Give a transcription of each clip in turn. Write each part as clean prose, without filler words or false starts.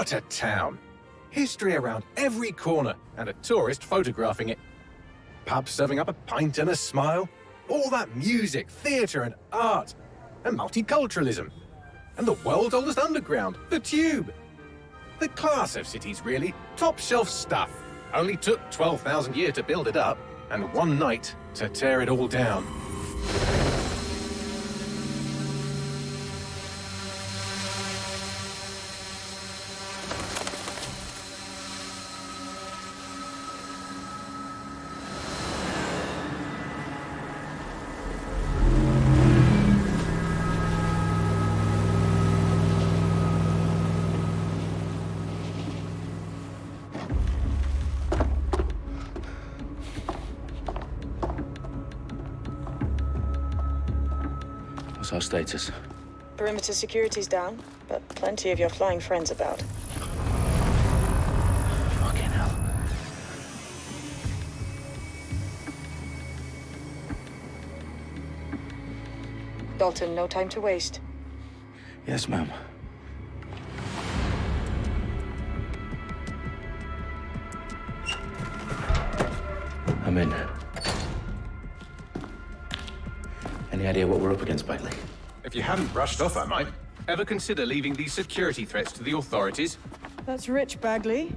What a town! History around every corner, and a tourist photographing it. Pubs serving up a pint and a smile. All that music, theatre and art. And multiculturalism. And the world's oldest underground, the Tube. The class of cities, really. Top shelf stuff. Only took 12,000 years to build it up, and one night to tear it all down. What's our status? Perimeter security's down, but plenty of your flying friends about. Fucking hell. Dalton, no time to waste. Yes, ma'am. I'm in. Any idea what we're up against, Bagley? If you hadn't brushed off, I might. Ever consider leaving these security threats to the authorities? That's rich, Bagley.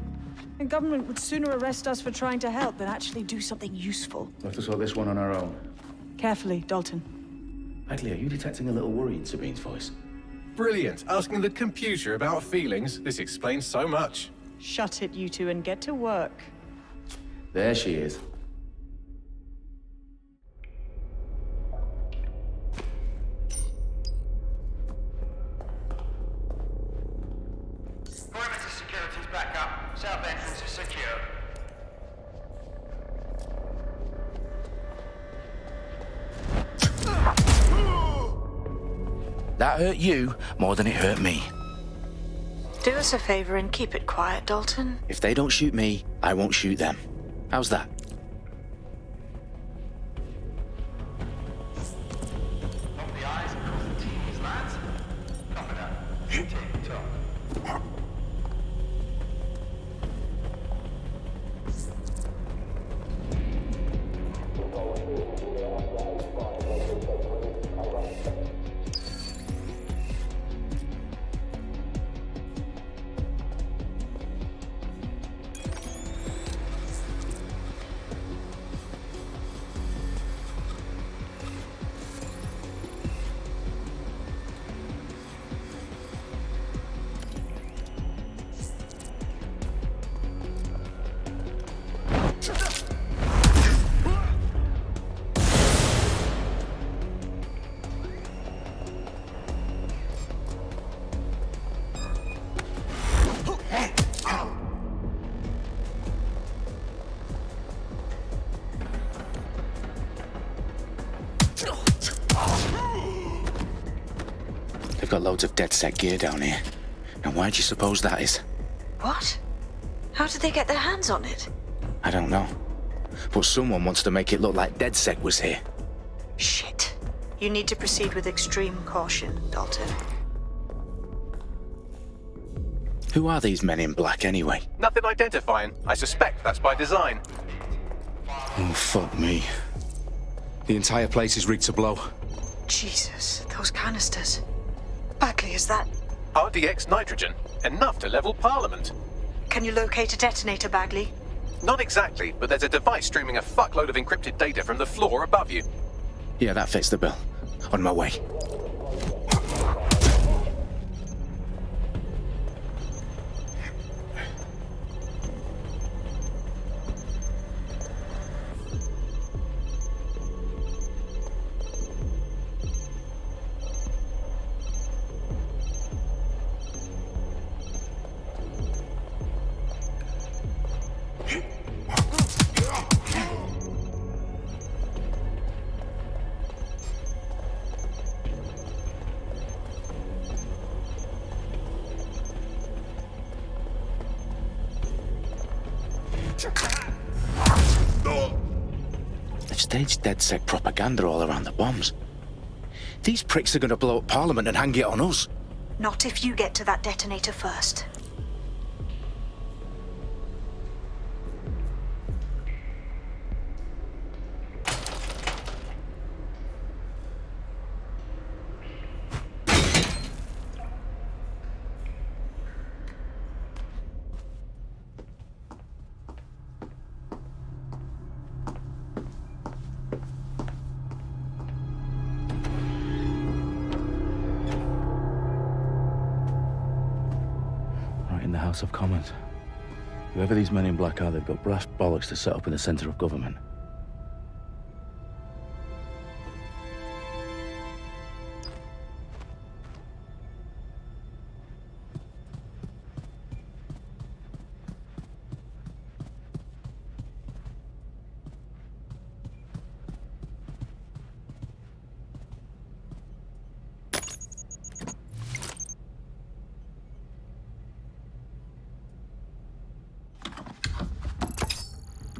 The government would sooner arrest us for trying to help than actually do something useful. We'll have to sort this one on our own. Carefully, Dalton. Bagley, are you detecting a little worry in Sabine's voice? Brilliant. Asking the computer about feelings. This explains so much. Shut it, you two, and get to work. There she is. Perimeter security's back up. South entrance is secure. That hurt you more than it hurt me. Do us a favor and keep it quiet, Dalton. If they don't shoot me, I won't shoot them. How's that? Lock the eyes and cross the T's, lads. Copy that. Tick-tock. They've got loads of DedSec gear down here. And why do you suppose that is? What? How did they get their hands on it? I don't know. But someone wants to make it look like DedSec was here. Shit. You need to proceed with extreme caution, Dalton. Who are these men in black anyway? Nothing identifying. I suspect that's by design. Oh, fuck me. The entire place is rigged to blow. Jesus, those canisters. Bagley, is that... RDX nitrogen. Enough to level Parliament. Can you locate a detonator, Bagley? Not exactly, but there's a device streaming a fuckload of encrypted data from the floor above you. Yeah, that fits the bill. On my way. They've staged DedSec propaganda all around the bombs. These pricks are going to blow up Parliament and hang it on us. Not if you get to that detonator first. the House of Commons. Whoever these men in black are, they've got brass bollocks to set up in the center of government.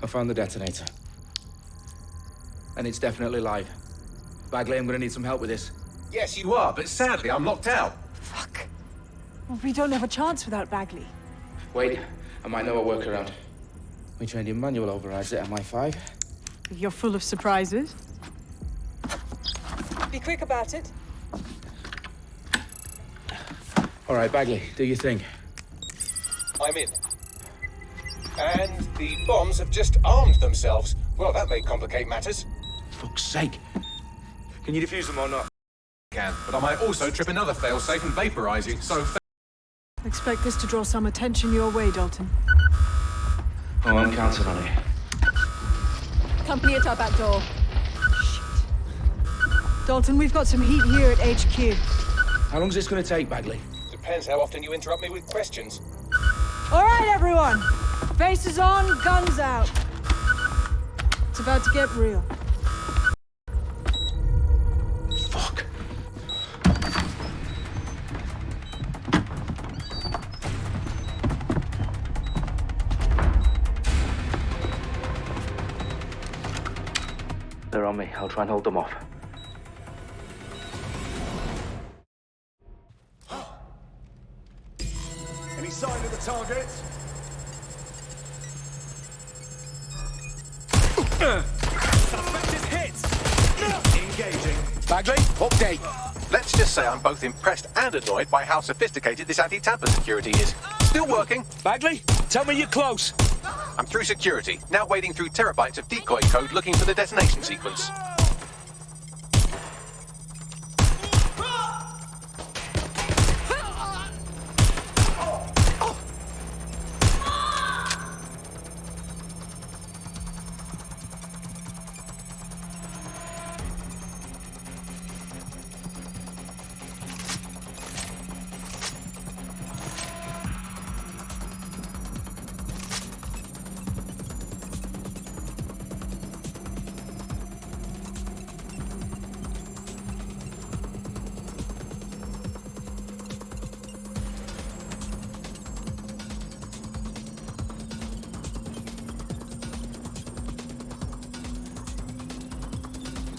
I found the detonator. And it's definitely live. Bagley, I'm gonna need some help with this. Yes, you are, but sadly, I'm locked out. Fuck. Well, we don't have a chance without Bagley. Wait, I might know a workaround. We trained in manual overrides at MI5. You're full of surprises. Be quick about it. All right, Bagley, do your thing. I'm in. And the bombs have just armed themselves. Well, that may complicate matters. Fuck's sake. Can you defuse them or not? Can, but I might also trip another failsafe and vaporize you, so... Expect this to draw some attention your way, Dalton. Oh, I'm counting on it. Company at our back door. Shit. Dalton, we've got some heat here at HQ. How long's this gonna take, Bagley? Depends how often you interrupt me with questions. All right, everyone. Faces on, guns out. It's about to get real. Fuck. They're on me. I'll try and hold them off. Any sign of the target? Suspect is hit! Engaging. Bagley, update. Let's just say I'm both impressed and annoyed by how sophisticated this anti-tamper security is. Still working. Bagley, tell me you're close. I'm through security, now wading through terabytes of decoy code looking for the detonation sequence.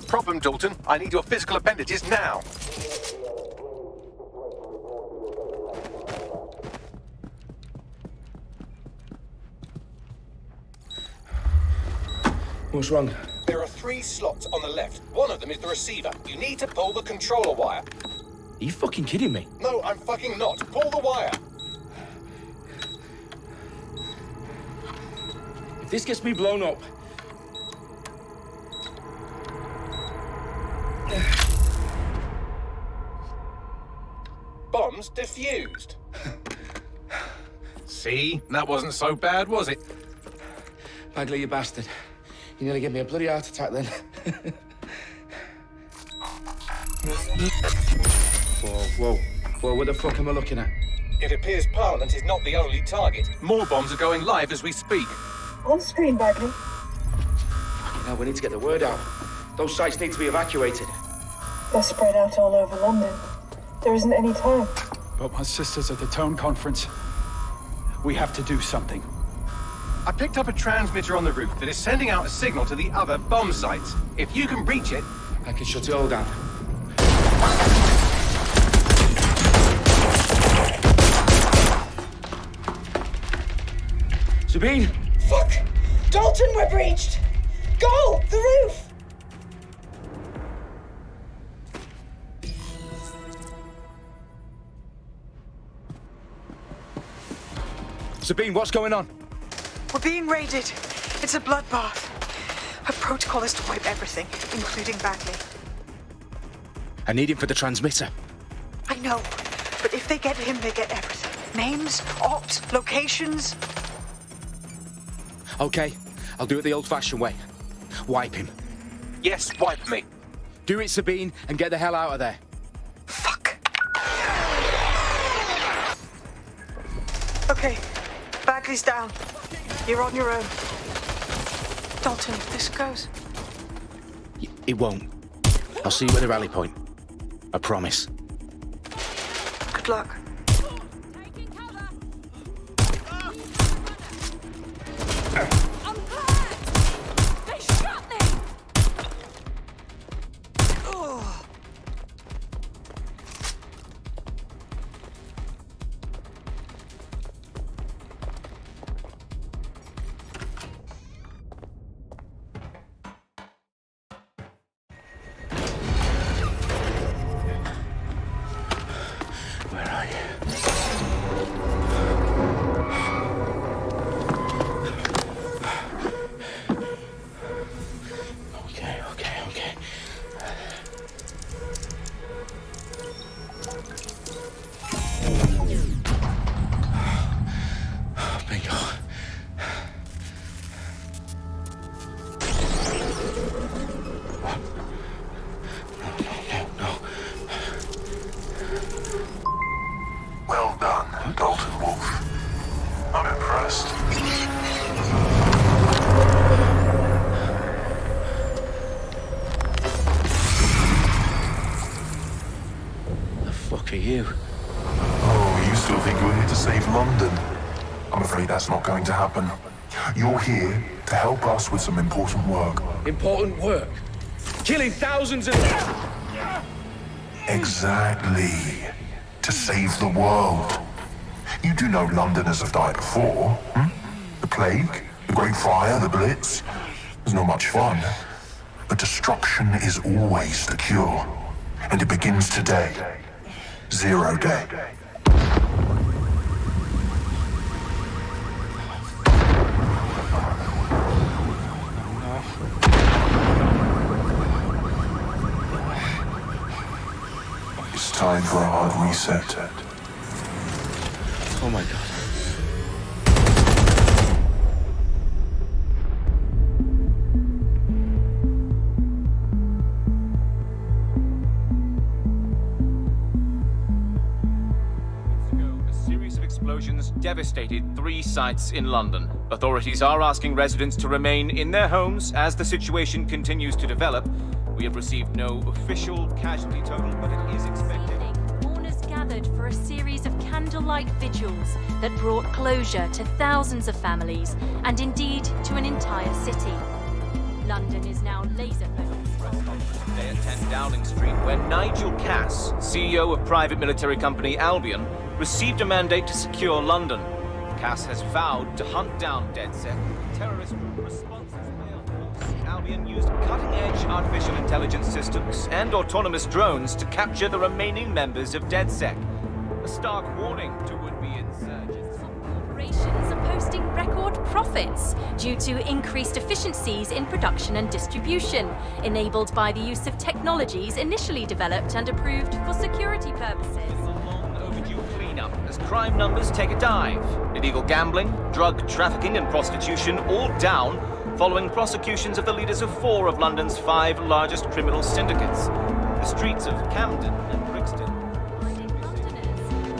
Problem, Dalton. I need your physical appendages now. What's wrong? There are 3 slots on the left. One of them is the receiver. You need to pull the controller wire. Are you fucking kidding me? No, I'm fucking not. Pull the wire. If this gets me blown up... Bombs defused. See? That wasn't so bad, was it? Bagley, you bastard. You nearly gave me a bloody heart attack then. Whoa. What the fuck am I looking at? It appears Parliament is not the only target. More bombs are going live as we speak. On screen, Bagley. Now we need to get the word out. Those sites need to be evacuated. They're spread out all over London. There isn't any time. But my sister's at the town conference. We have to do something. I picked up a transmitter on the roof that is sending out a signal to the other bomb sites. If you can reach it... I can shut it all down. Sabine! Fuck! Dalton, we're breached! Go! The roof! Sabine, what's going on? We're being raided. It's a bloodbath. Her protocol is to wipe everything, including Bagley. I need him for the transmitter. I know, but if they get him, they get everything. Names, ops, locations. Okay, I'll do it the old-fashioned way. Wipe him. Yes, wipe me. Do it, Sabine, and get the hell out of there. Fuck. Okay, Bagley's down. You're on your own. Dalton, if this goes... It won't. I'll see you at the rally point. I promise. Good luck. Taking cover. I'm hurt! They shot me! Where are you? Okay. Bingo. No. Well done, Dalton Wolf. I'm impressed. The fuck are you? Oh, you still think you're here to save London? I'm afraid that's not going to happen. You're here to help us with some important work. Important work. Killing thousands of... Exactly. To save the world. You do know Londoners have died before, hmm? The Plague, the Great Fire, the Blitz. It's not much fun. But destruction is always the cure. And it begins today. 0 day. It's time for a hard reset. Oh my god. A series of explosions devastated 3 sites in London. Authorities are asking residents to remain in their homes as the situation continues to develop. We have received no official casualty total, but it is expected. Mourners gathered for a series of candlelight vigils that brought closure to thousands of families and indeed to an entire city. London is now laser-focused. Today at 10 Downing Street, where Nigel Cass, CEO of private military company Albion, received a mandate to secure London. Cass has vowed to hunt down DedSec, terrorist group responses. Albion used cutting-edge artificial intelligence systems and autonomous drones to capture the remaining members of DedSec. A stark warning to would-be insurgents. Corporations are posting record profits due to increased efficiencies in production and distribution, enabled by the use of technologies initially developed and approved for security purposes. It's a long overdue cleanup as crime numbers take a dive. Illegal gambling, drug trafficking and prostitution all down following prosecutions of the leaders of 4 of London's 5 largest criminal syndicates. The streets of Camden and Brixton.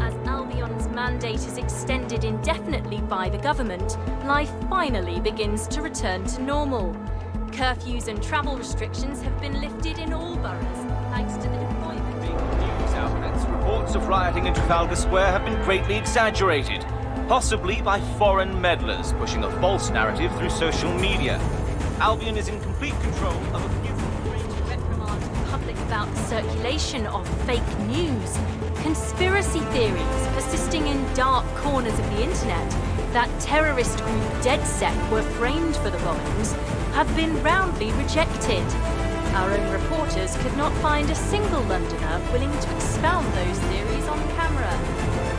As Albion's mandate is extended indefinitely by the government, life finally begins to return to normal. Curfews and travel restrictions have been lifted in all boroughs, thanks to the deployment. News outlets' reports of rioting in Trafalgar Square have been greatly exaggerated, possibly by foreign meddlers pushing a false narrative through social media. Albion is in complete control of a few... To reprimand the public about the circulation of fake news, conspiracy theories persisting in dark corners of the internet that terrorist group DedSec were framed for the bombings have been roundly rejected. Our own reporters could not find a single Londoner willing to expound those theories on camera.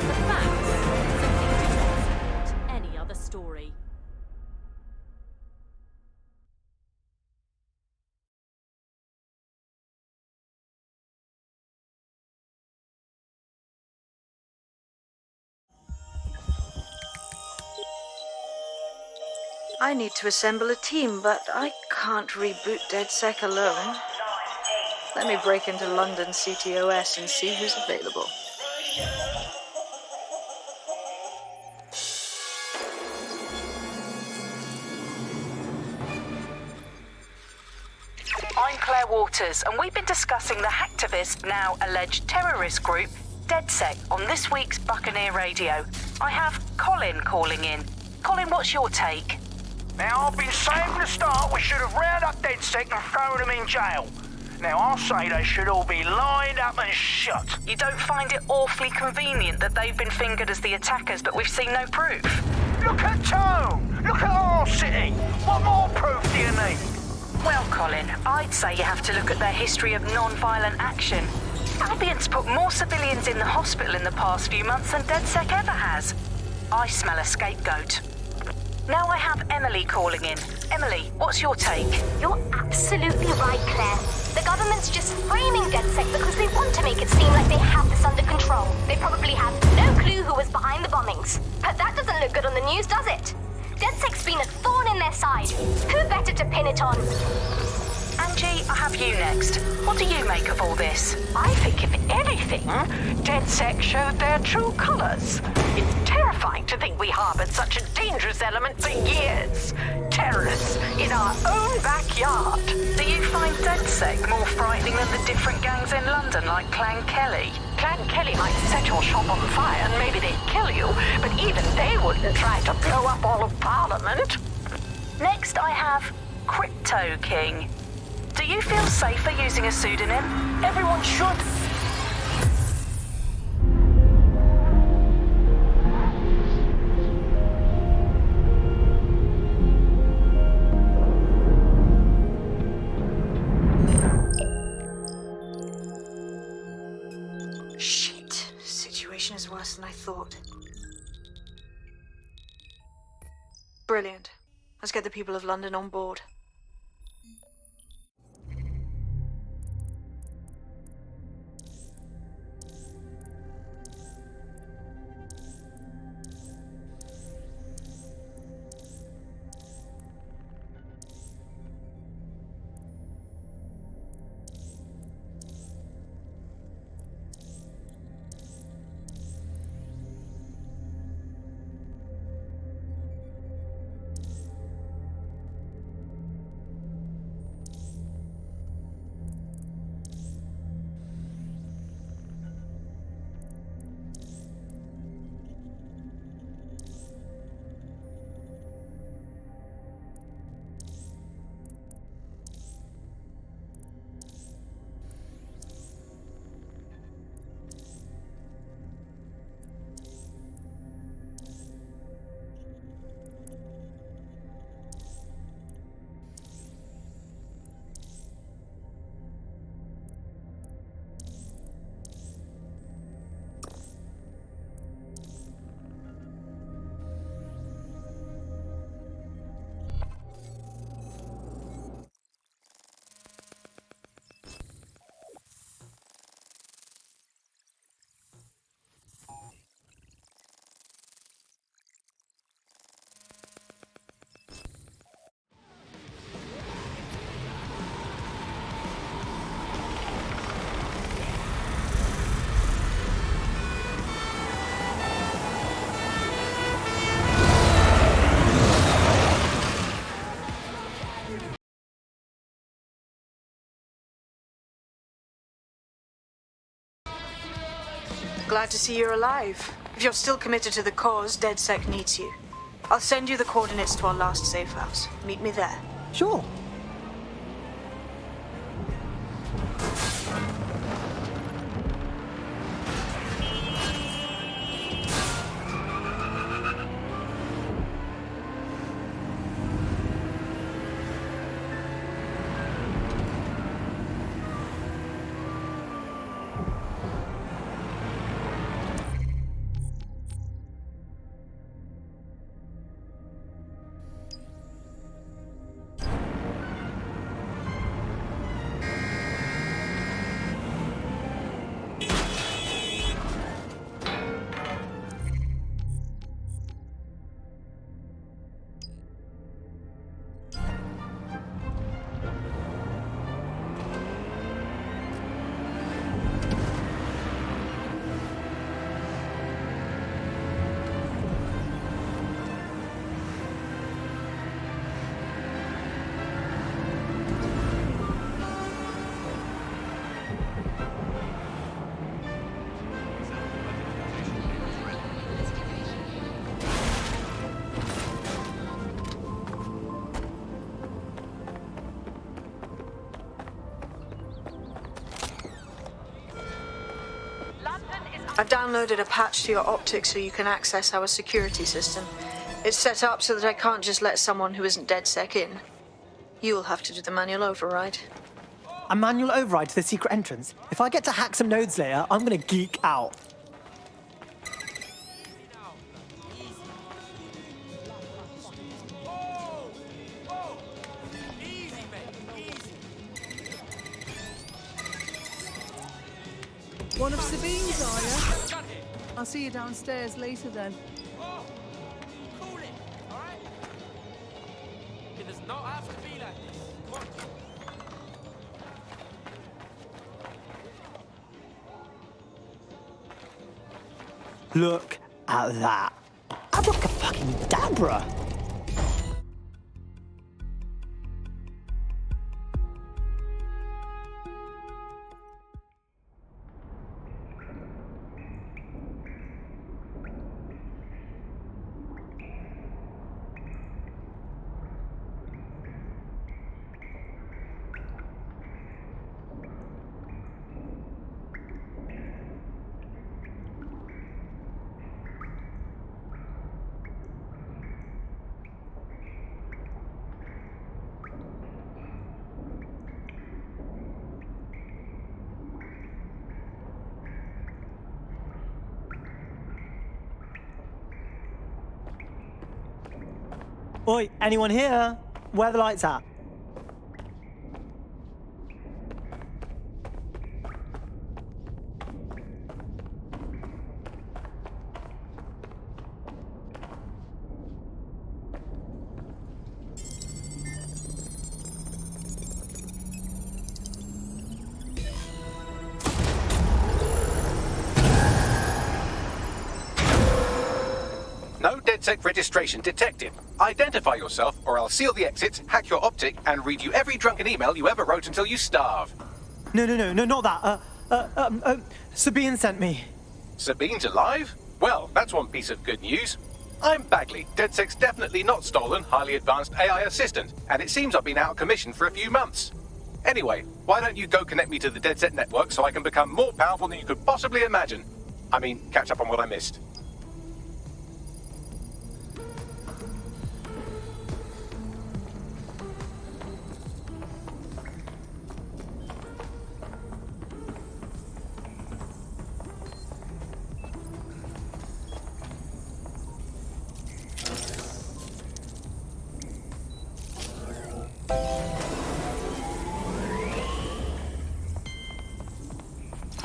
The facts simply do not support any other story. I need to assemble a team, but I can't reboot DedSec alone. Let me break into London CTOS and see who's available. I'm Claire Waters, and we've been discussing the hacktivist, now alleged terrorist group, DedSec, on this week's Buccaneer Radio. I have Colin calling in. Colin, what's your take? Now, I've been saying from the start we should have rounded up DedSec and thrown them in jail. Now, I'll say they should all be lined up and shot. You don't find it awfully convenient that they've been fingered as the attackers, but we've seen no proof? Look at Tone! Look at our city! What more proof do you need? Well, Colin, I'd say you have to look at their history of non-violent action. Albion's put more civilians in the hospital in the past few months than DedSec ever has. I smell a scapegoat. Now I have Emily calling in. Emily, what's your take? You're absolutely right, Claire. The government's just framing DedSec because they want to make it seem like they have this under control. They probably have no clue who was behind the bombings. But that doesn't look good on the news, does it? DedSec's been a thorn in their side. Who better to pin it on? Angie, I have you next. What do you make of all this? I think, if anything, DedSec showed their true colors. It's terrifying to think we harbored such a dangerous element for years. Terrorists in our own backyard. Do you find DedSec more frightening than the different gangs in London, like Clan Kelly? Clan Kelly might set your shop on fire and maybe they'd kill you, but even they wouldn't try to blow up all of Parliament. Next, I have Crypto King. Do you feel safer using a pseudonym? Everyone should. Shit. Situation is worse than I thought. Brilliant. Let's get the people of London on board. Glad to see you're alive. If you're still committed to the cause, DedSec needs you. I'll send you the coordinates to our last safe house. Meet me there. Sure. I've downloaded a patch to your optics so you can access our security system. It's set up so that I can't just let someone who isn't DedSec in. You'll have to do the manual override. A manual override to the secret entrance? If I get to hack some nodes later, I'm gonna geek out. One of Sabine's, are you? I'll see you downstairs later then. Cool it, alright? It does not have to be like this. Come on. Look at that. Abracadabra. Oi, anyone here? Where are the lights at? No DedSec registration detected. Identify yourself, or I'll seal the exits, hack your optic, and read you every drunken email you ever wrote until you starve. No, not that. Sabine sent me. Sabine's alive? Well, that's one piece of good news. I'm Bagley, DedSec's definitely not stolen, highly advanced AI assistant, and it seems I've been out of commission for a few months. Anyway, why don't you go connect me to the DedSec network so I can become more powerful than you could possibly imagine? I mean, catch up on what I missed.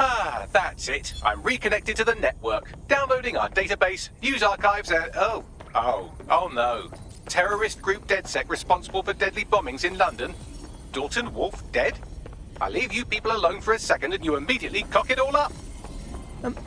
Ah, that's it. I'm reconnected to the network, downloading our database, news archives, and oh no. Terrorist group DedSec responsible for deadly bombings in London? Dalton Wolf dead? I leave you people alone for a second and you immediately cock it all up.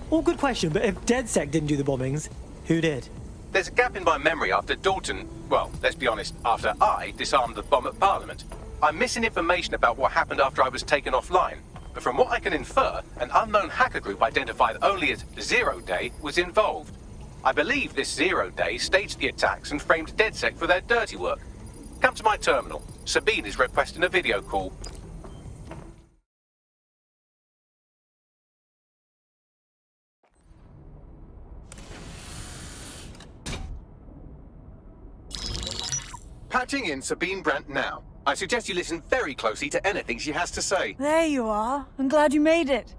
All good question, but if DedSec didn't do the bombings, who did? There's a gap in my memory after Dalton, well, let's be honest, after I disarmed the bomb at Parliament. I'm missing information about what happened after I was taken offline. But from what I can infer, an unknown hacker group identified only as Zero Day was involved. I believe this Zero Day staged the attacks and framed DedSec for their dirty work. Come to my terminal. Sabine is requesting a video call. Patching in Sabine Brandt now. I suggest you listen very closely to anything she has to say. There you are. I'm glad you made it.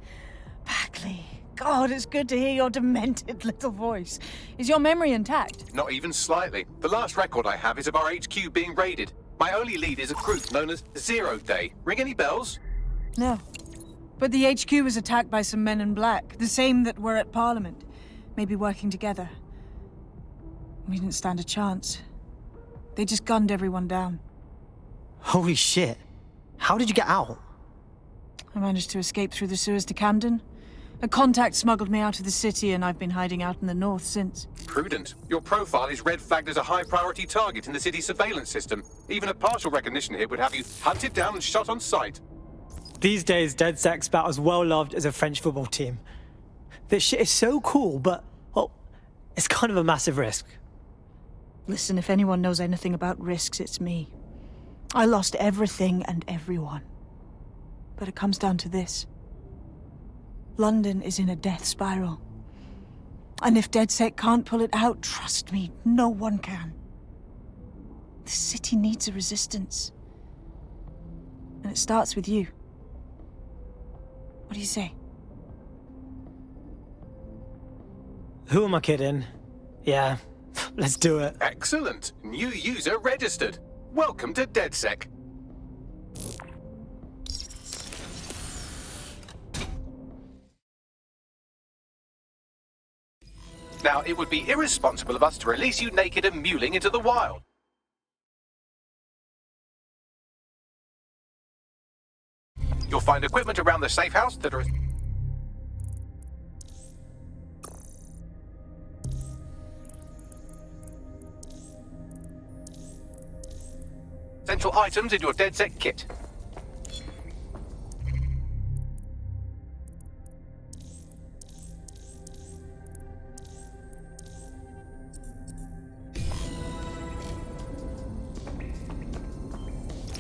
Bagley. God, it's good to hear your demented little voice. Is your memory intact? Not even slightly. The last record I have is of our HQ being raided. My only lead is a group known as Zero Day. Ring any bells? No. But the HQ was attacked by some men in black, the same that were at Parliament. Maybe working together. We didn't stand a chance. They just gunned everyone down. Holy shit. How did you get out? I managed to escape through the sewers to Camden. A contact smuggled me out of the city, and I've been hiding out in the north since. Prudent. Your profile is red flagged as a high-priority target in the city's surveillance system. Even a partial recognition here would have you hunted down and shot on sight. These days, DedSec's about as well loved as a French football team. This shit is so cool, but, well, it's kind of a massive risk. Listen, if anyone knows anything about risks, it's me. I lost everything and everyone. But it comes down to this. London is in a death spiral. And if DedSec can't pull it out, trust me, no one can. The city needs a resistance. And it starts with you. What do you say? Who am I kidding? Yeah, let's do it. Excellent. New user registered. Welcome to DedSec. Now, it would be irresponsible of us to release you naked and mewling into the wild. You'll find equipment around the safe house that are... essential items in your DedSec kit.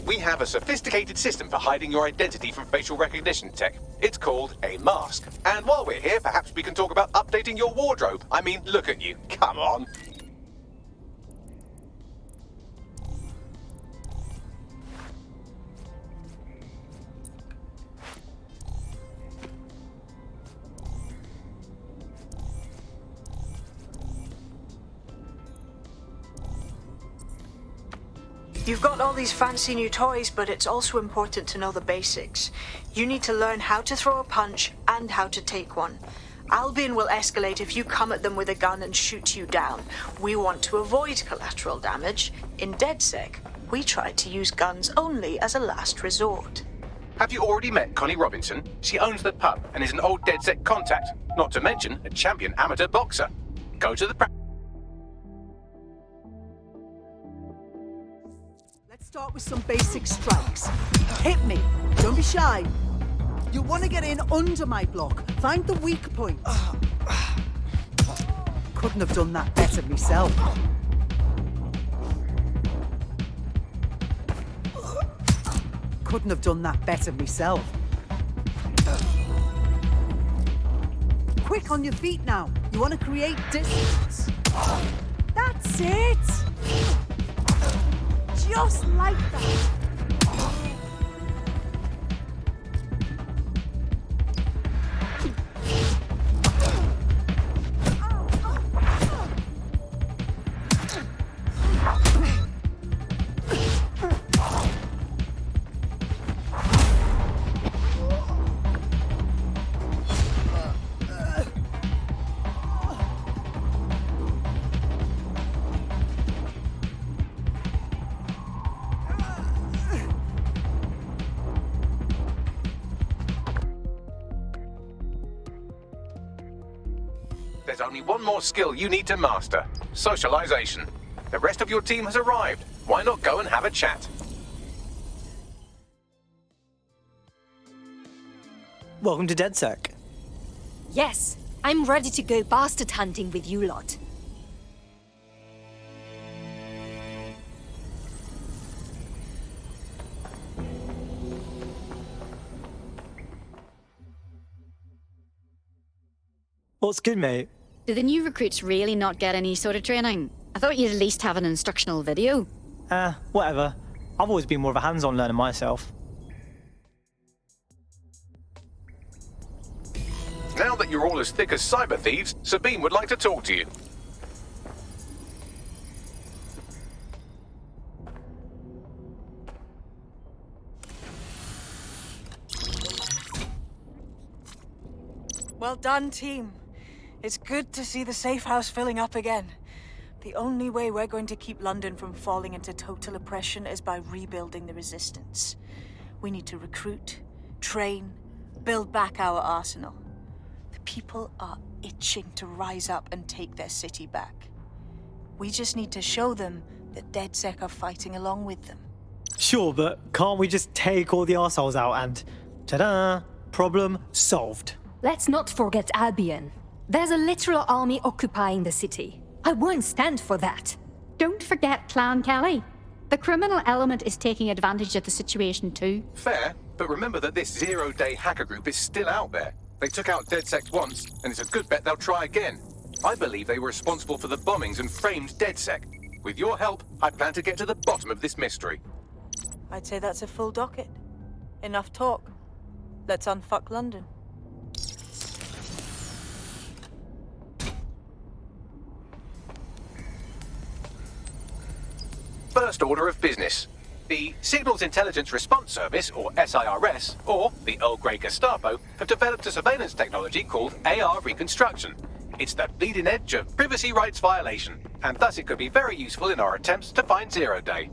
We have a sophisticated system for hiding your identity from facial recognition tech. It's called a mask. And while we're here, perhaps we can talk about updating your wardrobe. I mean, look at you. Come on. You've got all these fancy new toys, but it's also important to know the basics. You need to learn how to throw a punch and how to take one. Albion will escalate if you come at them with a gun and shoot you down. We want to avoid collateral damage. In DedSec, we try to use guns only as a last resort. Have you already met Connie Robinson? She owns the pub and is an old DedSec contact, not to mention a champion amateur boxer. Go to the Start with some basic strikes. Hit me. Don't be shy. You want to get in under my block. Find the weak point. Couldn't have done that better myself. Couldn't have done that better myself. Quick on your feet now. You want to create distance. That's it. Just like that. There's only one more skill you need to master. Socialization. The rest of your team has arrived. Why not go and have a chat? Welcome to DedSec. Yes, I'm ready to go bastard hunting with you lot. What's good, mate? Do the new recruits really not get any sort of training? I thought you'd at least have an instructional video. Whatever. I've always been more of a hands-on learner myself. Now that you're all as thick as cyber thieves, Sabine would like to talk to you. Well done, team. It's good to see the safe house filling up again. The only way we're going to keep London from falling into total oppression is by rebuilding the resistance. We need to recruit, train, build back our arsenal. The people are itching to rise up and take their city back. We just need to show them that DedSec are fighting along with them. Sure, but can't we just take all the arseholes out and... ta-da! Problem solved. Let's not forget Albion. There's a literal army occupying the city. I won't stand for that. Don't forget Clan Kelly. The criminal element is taking advantage of the situation too. Fair, but remember that this zero-day hacker group is still out there. They took out DedSec once, and it's a good bet they'll try again. I believe they were responsible for the bombings and framed DedSec. With your help, I plan to get to the bottom of this mystery. I'd say that's a full docket. Enough talk. Let's unfuck London. First order of business. The Signals Intelligence Response Service, or SIRS, or the Earl Grey Gestapo, have developed a surveillance technology called AR reconstruction. It's the bleeding edge of privacy rights violation, and thus it could be very useful in our attempts to find Zero Day.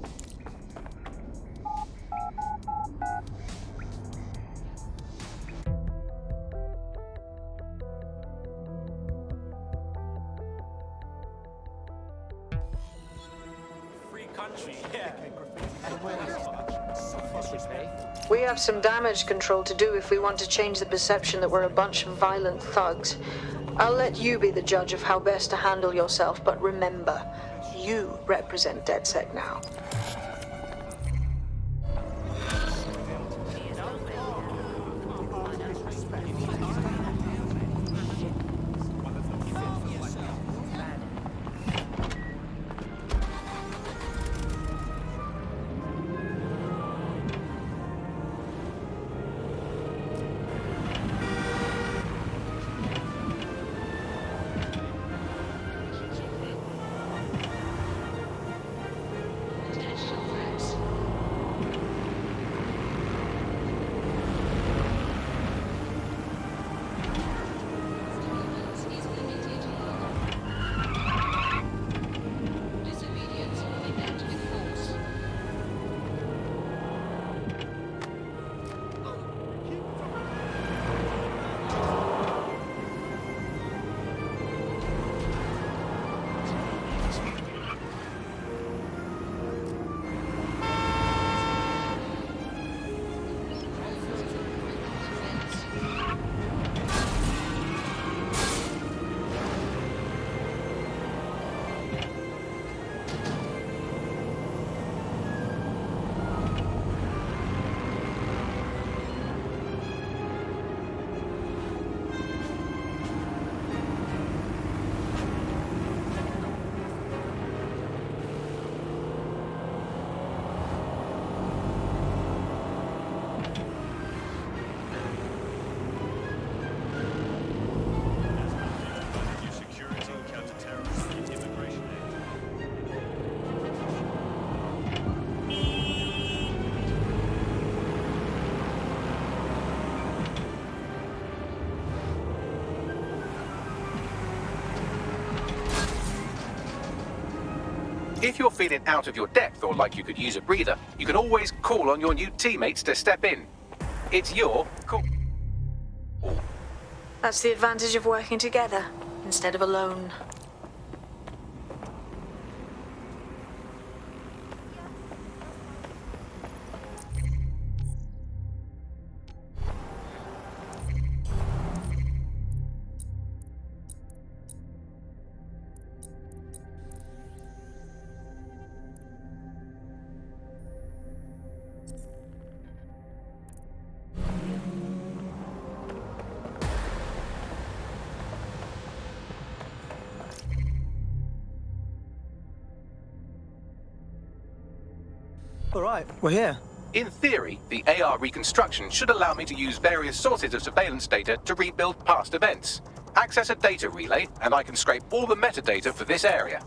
Free country, yeah. We have some damage control to do if we want to change the perception that we're a bunch of violent thugs. I'll let you be the judge of how best to handle yourself, but remember, you represent DedSec now. If you're feeling out of your depth or like you could use a breather, you can always call on your new teammates to step in. It's your call. That's the advantage of working together instead of alone. All right, we're here. In theory, the AR reconstruction should allow me to use various sources of surveillance data to rebuild past events. Access a data relay, and I can scrape all the metadata for this area.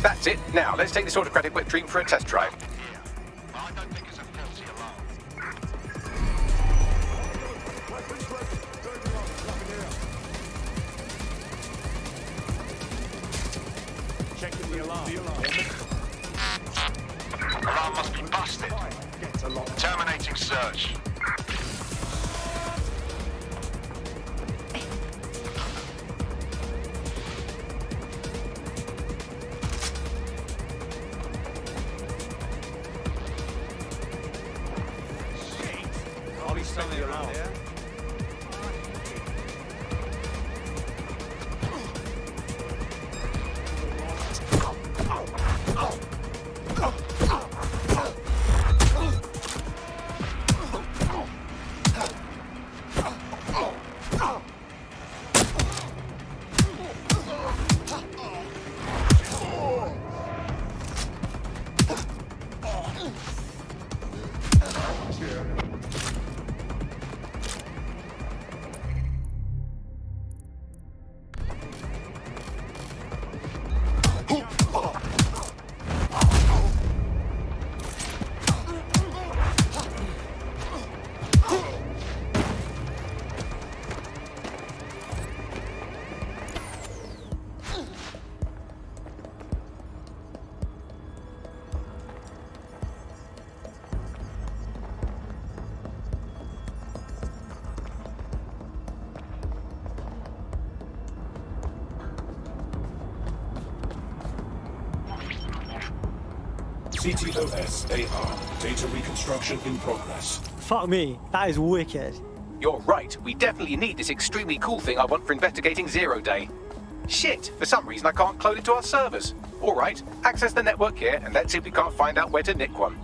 That's it. Now, let's take this autocratic wet dream for a test drive. Checking the alarm. Alarm must be busted. Terminating search. CTOS AR. Data reconstruction in progress. Fuck me, that is wicked. You're right, we definitely need this extremely cool thing I want for investigating Zero Day. Shit, for some reason I can't clone it to our servers. Alright, access the network here and let's see if we can't find out where to nick one.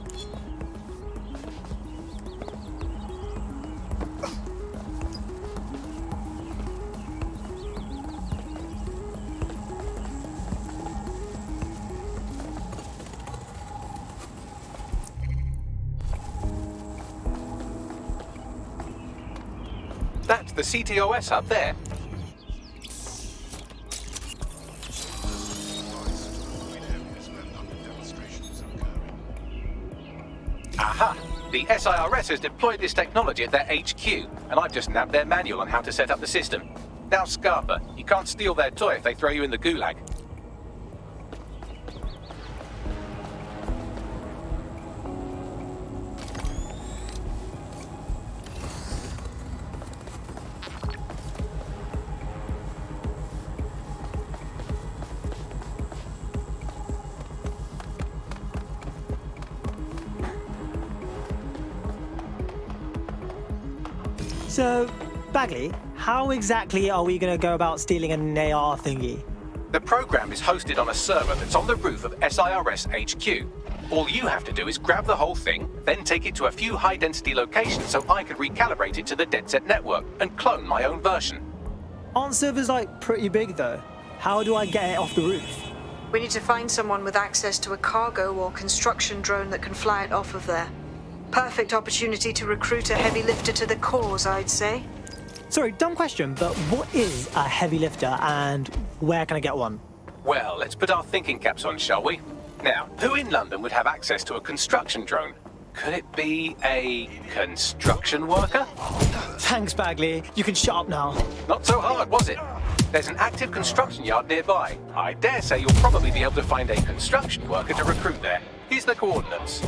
That's the CTOS up there. Aha! The SIRS has deployed this technology at their HQ, and I've just nabbed their manual on how to set up the system. Now, Scarpa, you can't steal their toy if they throw you in the gulag. So, Bagley, how exactly are we going to go about stealing an AR thingy? The program is hosted on a server that's on the roof of SIRS HQ. All you have to do is grab the whole thing, then take it to a few high-density locations so I can recalibrate it to the DedSec network and clone my own version. Aren't servers, like, pretty big, though? How do I get it off the roof? We need to find someone with access to a cargo or construction drone that can fly it off of there. Perfect opportunity to recruit a heavy lifter to the cause, I'd say. Sorry, dumb question, but what is a heavy lifter and where can I get one? Well, let's put our thinking caps on, shall we? Now, who in London would have access to a construction drone? Could it be a construction worker? Thanks, Bagley. You can shut up now. Not so hard, was it? There's an active construction yard nearby. I dare say you'll probably be able to find a construction worker to recruit there. Here's the coordinates.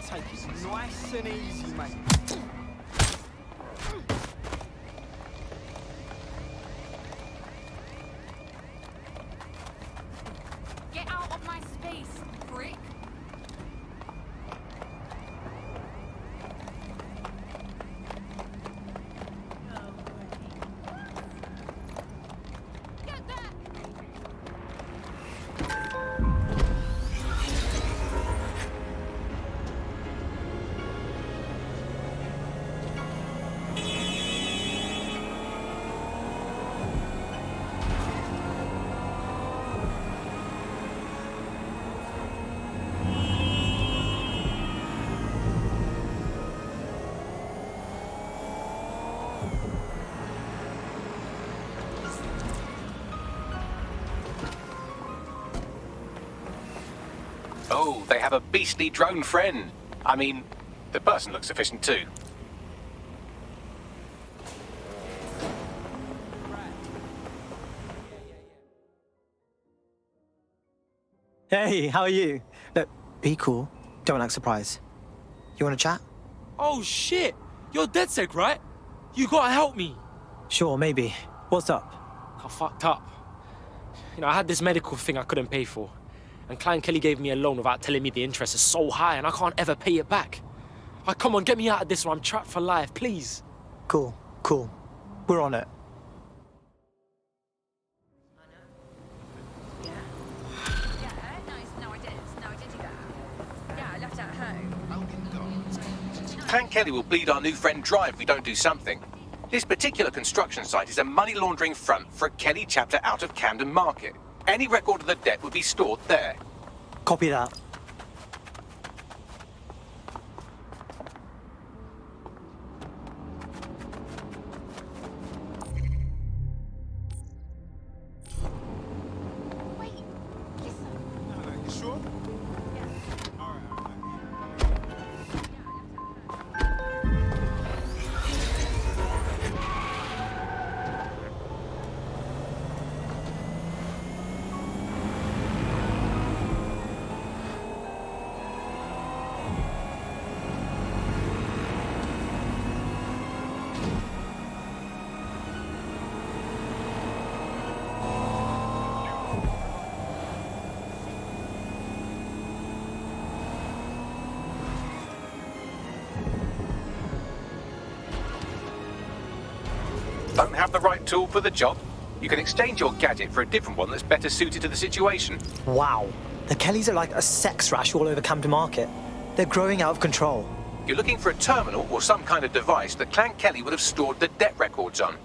Take it nice and easy, mate. Get out of my space, prick. Oh, they have a beastly drone friend. I mean, the person looks efficient too. Hey, how are you? Look, be cool. Don't act surprised. You want to chat? Oh shit! You're DedSec, right? You gotta help me. Sure, maybe. What's up? I fucked up. You know, I had this medical thing I couldn't pay for. And Client Kelly gave me a loan without telling me the interest is so high and I can't ever pay it back. Like, come on, get me out of this or I'm trapped for life, please. Cool, cool. We're on it. Client Kelly will bleed our new friend dry if we don't do something. This particular construction site is a money laundering front for a Kelly chapter out of Camden Market. Any record of the debt would be stored there. Copy that. You sure? Don't have the right tool for the job? You can exchange your gadget for a different one that's better suited to the situation. Wow. The Kellys are like a sex rash all over Camden Market. They're growing out of control. You're looking for a terminal or some kind of device that Client Kelly would have stored the debt records on.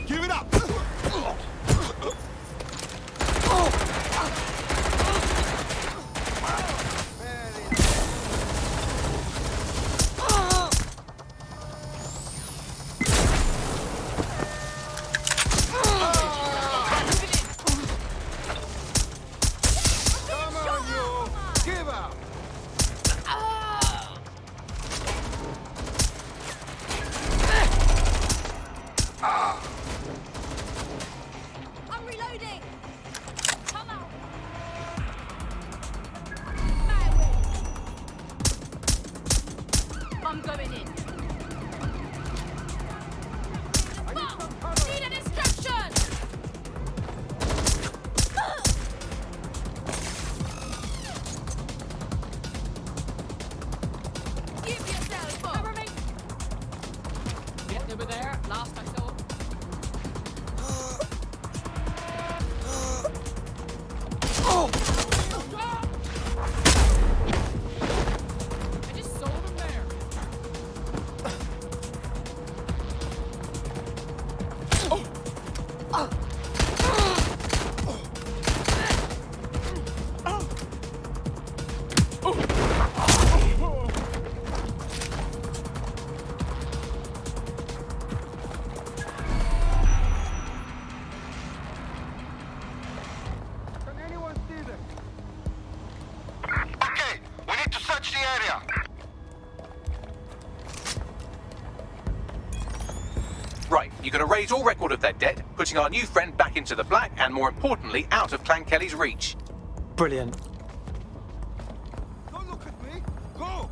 Give it up! I'm going in. Need an instruction! Give yourself up! Cover me! Yeah, they were there. Last I saw. Oh! I just sold him there. Okay, we need to search the area. Right, you're going to raise all record of their debt, putting our new friend back into the black and, more importantly, out of Client Kelly's reach. Brilliant. Don't look at me! Go!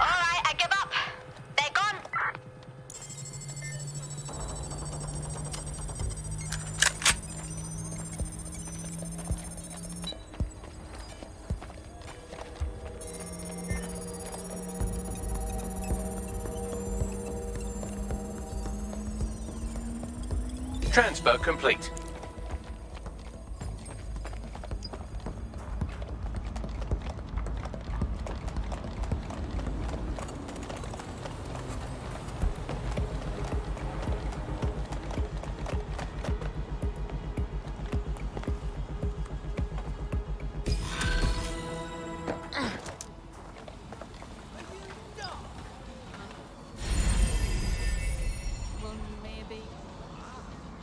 Alright, I give up. They're gone. Transfer complete.